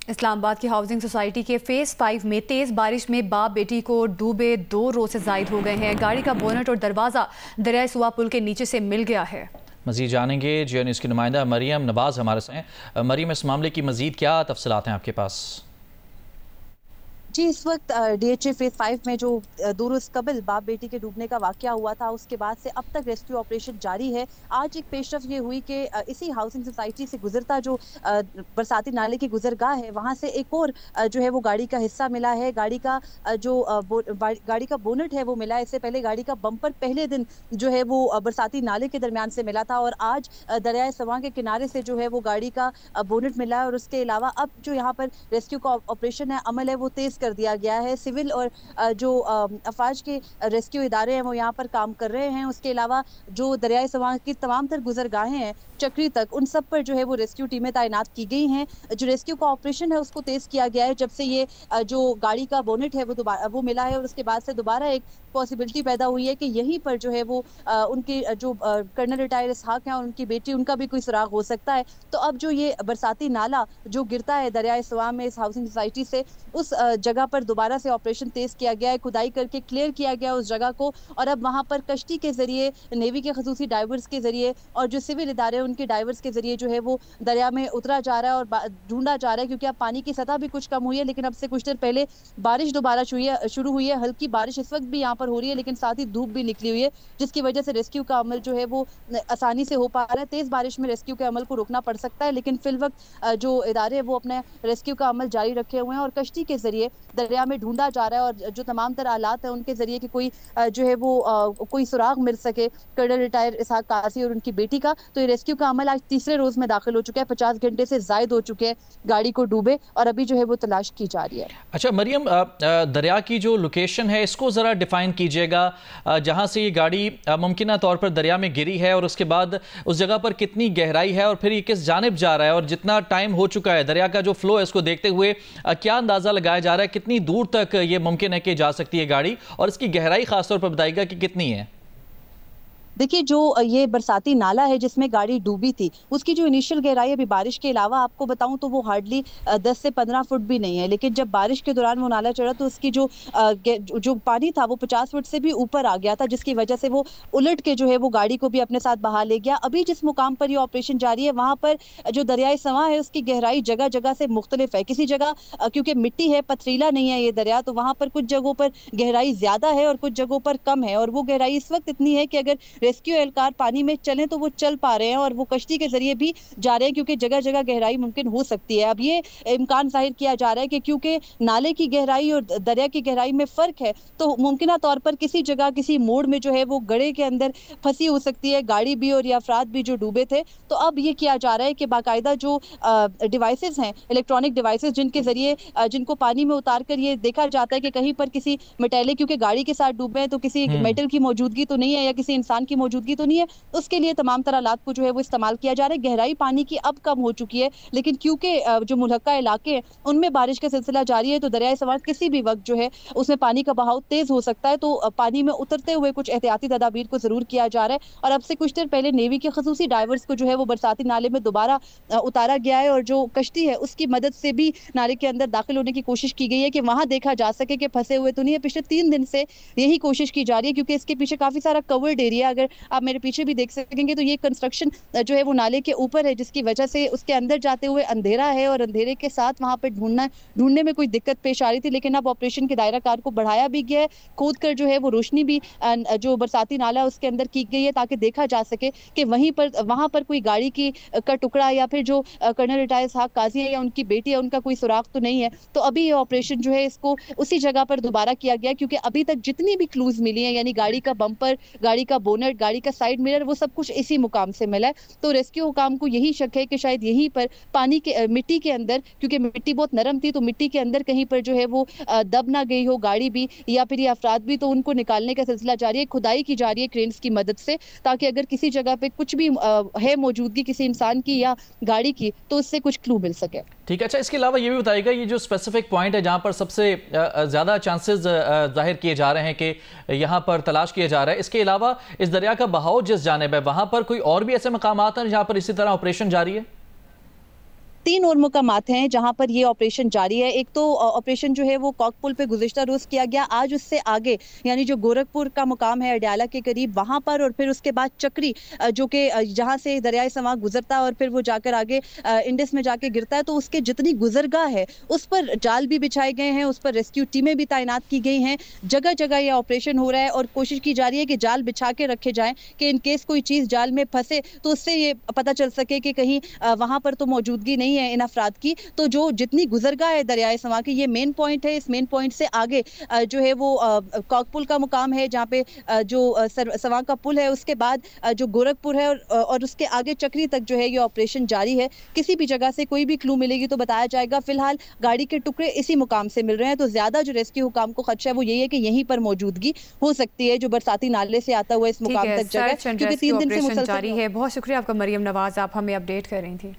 इस्लामाबाद की housing society के phase 5 में तेज बारिश में बाप बेटी को डूबे 2 रोज से जायद हो गए हैं। गाड़ी का बोनट और दरवाजा दरिया सुवा पुल के नीचे से मिल गया है। मजीद जानेंगे जी न्यूज़ की नुमाइंदा मरियम नवाज हमारे साथ। मरियम, इस मामले की मजीद क्या तफसीलात हैं आपके पास? जी, इस वक्त डीएचए फेज 5 में जो 2 रोज कबल बाप बेटी के डूबने का वाकया हुआ था, उसके बाद से अब तक रेस्क्यू ऑपरेशन जारी है। आज एक पेशरफ ये हुई कि इसी हाउसिंग सोसाइटी से गुजरता जो बरसाती नाले की गुजरगाह है, वहां से एक और जो है वो गाड़ी का हिस्सा मिला है। गाड़ी का गाड़ी का बोनट है वो मिला है। इससे पहले गाड़ी का बम्पर पहले दिन जो है वो बरसाती नाले के दरमियान से मिला था और आज दरियाए सवां के किनारे से जो है वो गाड़ी का बोनट मिला है। और उसके अलावा अब जो यहाँ पर रेस्क्यू का ऑपरेशन है, अमल है, वो तेज कर दिया गया है। सिविल और जो अफवाज के रेस्क्यू इदारे हैं वो यहाँ पर काम कर रहे हैं। उसके अलावा जो दरियाए सवां की तमाम तर गुजरगाहें हैं चक्री तक, उन सब पर जो है वो रेस्क्यू टीमें तैनात की गई हैं। जो रेस्क्यू का ऑपरेशन है उसको तेज किया गया है जब से ये जो गाड़ी का बोनेट है वो मिला है। और उसके बाद से दोबारा एक पॉसिबिलिटी पैदा हुई है कि यहीं पर जो है वो उनके जो कर्नल रिटायर इसहाक हैं और उनकी बेटी, उनका भी कोई सुराग हो सकता है। तो अब जो ये बरसाती नाला जो गिरता है दरियाए सवां में इस हाउसिंग सोसाइटी से, उस जगह पर दोबारा से ऑपरेशन तेज किया गया है। खुदाई करके क्लियर किया गया उस जगह को और अब वहां पर कश्ती के जरिए, नेवी के खसूसी डाइवर्स के जरिए और जो सिविल इदारे उनके डाइवर्स के जरिए जो है वो दरिया में उतरा जा रहा है और ढूंढा जा रहा है। क्योंकि अब पानी की सतह भी कुछ कम हुई है, लेकिन अब से कुछ देर पहले बारिश दोबारा शुरू हुई है। हल्की बारिश इस वक्त भी यहाँ पर हो रही है, लेकिन साथ ही धूप भी निकली हुई है, जिसकी वजह से रेस्क्यू का अमल जो है वो आसानी से हो पा रहा है। तेज बारिश में रेस्क्यू के अमल को रोकना पड़ सकता है, लेकिन फिल वक्त जो इदारे हैं वो अपने रेस्क्यू का अमल जारी रखे हुए हैं और कश्ती के जरिए दरिया में ढूंढा जा रहा है। और जो तमाम तरह आलात है उनके जरिए कि कोई जो है वो कोई सुराग मिल सके कर्नल रिटायर इसहाक कासी और उनकी बेटी का। तो ये रेस्क्यू का अमल आज तीसरे रोज में दाखिल हो चुका है। 50 घंटे से जायद हो चुके हैं गाड़ी को डूबे और अभी जो है वो तलाश की जा रही है। अच्छा मरियम, दरिया की जो लोकेशन है इसको ज़रा डिफाइन कीजिएगा, जहाँ से ये गाड़ी मुमकिन तौर पर दरिया में गिरी है और उसके बाद उस जगह पर कितनी गहराई है और फिर ये किस जानिब जा रहा है और जितना टाइम हो चुका है दरिया का जो फ्लो है इसको देखते हुए क्या अंदाज़ा लगाया जा रहा है कितनी दूर तक ये मुमकिन है कि जा सकती है गाड़ी और इसकी गहराई खासतौर पर बताइएगा कि कितनी है? देखिए, जो ये बरसाती नाला है जिसमें गाड़ी डूबी थी, उसकी जो इनिशियल गहराई अभी बारिश के अलावा आपको बताऊं तो वो हार्डली 10 से 15 फुट भी नहीं है। लेकिन जब बारिश के दौरान वो नाला चढ़ा तो उसकी जो पानी था वो 50 फुट से भी ऊपर आ गया था, जिसकी वजह से वो उलट के जो है वो गाड़ी को भी अपने साथ बहा ले गया। अभी जिस मुकाम पर ये ऑपरेशन जारी है वहां पर जो दरियाई सवां है उसकी गहराई जगह जगह से मुख्तलिफ है। किसी जगह क्योंकि मिट्टी है, पथरीला नहीं है ये दरिया, तो वहां पर कुछ जगहों पर गहराई ज्यादा है और कुछ जगहों पर कम है। और वो गहराई इस वक्त इतनी है कि अगर रेस्क्यू एहलकार पानी में चलें तो वो चल पा रहे हैं और वो कश्ती के जरिए भी जा रहे हैं, क्योंकि जगह जगह गहराई मुमकिन हो सकती है। अब ये इम्कान जाहिर किया जा रहा है कि क्योंकि नाले की गहराई और दरिया की गहराई में फर्क है, तो मुमकिन तौर पर किसी जगह किसी मोड़ में जो है वो गड़े के अंदर फंसी हो सकती है गाड़ी भी और या अफराद भी जो डूबे थे। तो अब ये किया जा रहा है कि बाकायदा जो डिवाइसेस हैं, इलेक्ट्रॉनिक डिवाइसेस, जिनके जरिए जिनको पानी में उतार कर ये देखा जाता है कि कहीं पर किसी मेटेलिक, क्योंकि गाड़ी के साथ डूबे हैं तो किसी मेटल की मौजूदगी तो नहीं है या किसी इंसान की मौजूदगी तो नहीं है, उसके लिए तमाम तरह आलात को जो है वो इस्तेमाल किया जा रहा है। गहराई पानी की अब कम हो चुकी है, लेकिन क्योंकि जो मुल्हका इलाके हैं उनमें बारिश का सिलसिला जारी है, तो दरियाए सवां किसी भी वक्त जो है उसमें पानी का बहाव तेज हो सकता है। तो पानी में उतरते हुए कुछ एहतियाती तदाबीर को जरूर किया जा रहा है। और अब से कुछ देर पहले नेवी के खसूसी डाइवर्स को जो है वो बरसाती नाले में दोबारा उतारा गया है और जो कश्ती है उसकी मदद से भी नाले के अंदर दाखिल होने की कोशिश की गई है कि वहां देखा जा सके कि फंसे हुए तो नहीं है। पिछले 3 दिन से यही कोशिश की जा रही है, क्योंकि इसके पीछे काफी सारा कवर्ड एरिया, अगर आप मेरे पीछे भी देख सकेंगे तो ये कंस्ट्रक्शन जो है वो नाले के ऊपर है, जिसकी वजह से उसके अंदर जाते हुए अंधेरा है और अंधेरे के साथ वहां पे ढूंढने में कोई दिक्कत पेश आ रही थी। लेकिन अब ऑपरेशन के दायरा कार को बढ़ाया भी गया है, खोद कर जो है वो रोशनी भी जो बरसाती नाला है उसके अंदर की गई है, ताकि देखा जा सके कि वहां पर कोई गाड़ी का टुकड़ा या फिर जो कर्नल रिटायर इसहाक काजी है या उनकी बेटी है उनका कोई सुराग तो नहीं है। तो अभी ये ऑपरेशन जो है इसको उसी जगह पर दोबारा किया गया, क्योंकि अभी तक जितनी भी क्लूज मिली है, यानी गाड़ी का बम्पर, गाड़ी का बोनट, गाड़ी का साइड मिरर, वो सब कुछ इसी मुकाम से मिला है। तो रेस्क्यू हुकाम को यही शक है कि शायद यहीं पर पानी के मिट्टी के अंदर, क्योंकि मिट्टी बहुत नरम थी, तो मिट्टी के अंदर कहीं पर जो है वो दब ना गई हो गाड़ी भी या फिर ये अफराद भी, तो उनको निकालने का सिलसिला जारी है। खुदाई की जा रही है क्रेन्स की मदद से, ताकि अगर किसी जगह पे कुछ भी है मौजूदगी किसी इंसान की या गाड़ी की, तो उससे कुछ क्लू मिल सके। ठीक है। अच्छा, इसके अलावा ये भी बताइएगा, ये जो स्पेसिफिक पॉइंट है जहाँ पर सबसे ज़्यादा चांसेस जाहिर किए जा रहे हैं कि यहाँ पर तलाश किया जा रहा है, इसके अलावा इस दरिया का बहाव जिस जानिब है वहाँ पर कोई और भी ऐसे मकामात हैं जहाँ पर इसी तरह ऑपरेशन जारी है? 3 और मुकामात हैं जहां पर ये ऑपरेशन जारी है। एक तो ऑपरेशन जो है वो कॉक पुल पे गुज़िश्ता रोज किया गया, आज उससे आगे यानी जो गोरखपुर का मुकाम है अडयाला के करीब वहां पर, और फिर उसके बाद चक्री जो कि जहां से दरियाए सवां गुजरता है और फिर वो जाकर आगे इंडस में जाके गिरता है, तो उसके जितनी गुजरगाह है उस पर जाल भी बिछाए गए हैं, उस पर रेस्क्यू टीमें भी तैनात की गई हैं। जगह जगह ये ऑपरेशन हो रहा है और कोशिश की जा रही है कि जाल बिछा के रखे जाएं कि इन केस कोई चीज जाल में फंसे तो उससे ये पता चल सके कि कहीं वहां पर तो मौजूदगी नहीं है इन अफराद की। तो जो जितनी गुजरगाह है दरियाए सवां की, ये मेन पॉइंट है। इस मेन पॉइंट से आगे जो है वो कॉक पुल का मुकाम है जहाँ पे जो सवां का पुल है, उसके बाद जो गोरखपुर है और उसके आगे चक्री तक जो है ये ऑपरेशन जारी है। किसी भी जगह से कोई भी क्लू मिलेगी तो बताया जाएगा। फिलहाल गाड़ी के टुकड़े इसी मुकाम से मिल रहे हैं, तो ज्यादा जो रेस्क्यू हुकाम को खदशा है वो यही है कि यहीं पर मौजूदगी हो सकती है जो बरसाती नाले से आता हुआ इस मुकाम तक जगह, क्योंकि 3 दिन से मुसलसल जारी है। बहुत शुक्रिया आपका मरियम नवाज, आप हमें अपडेट कर रही थी।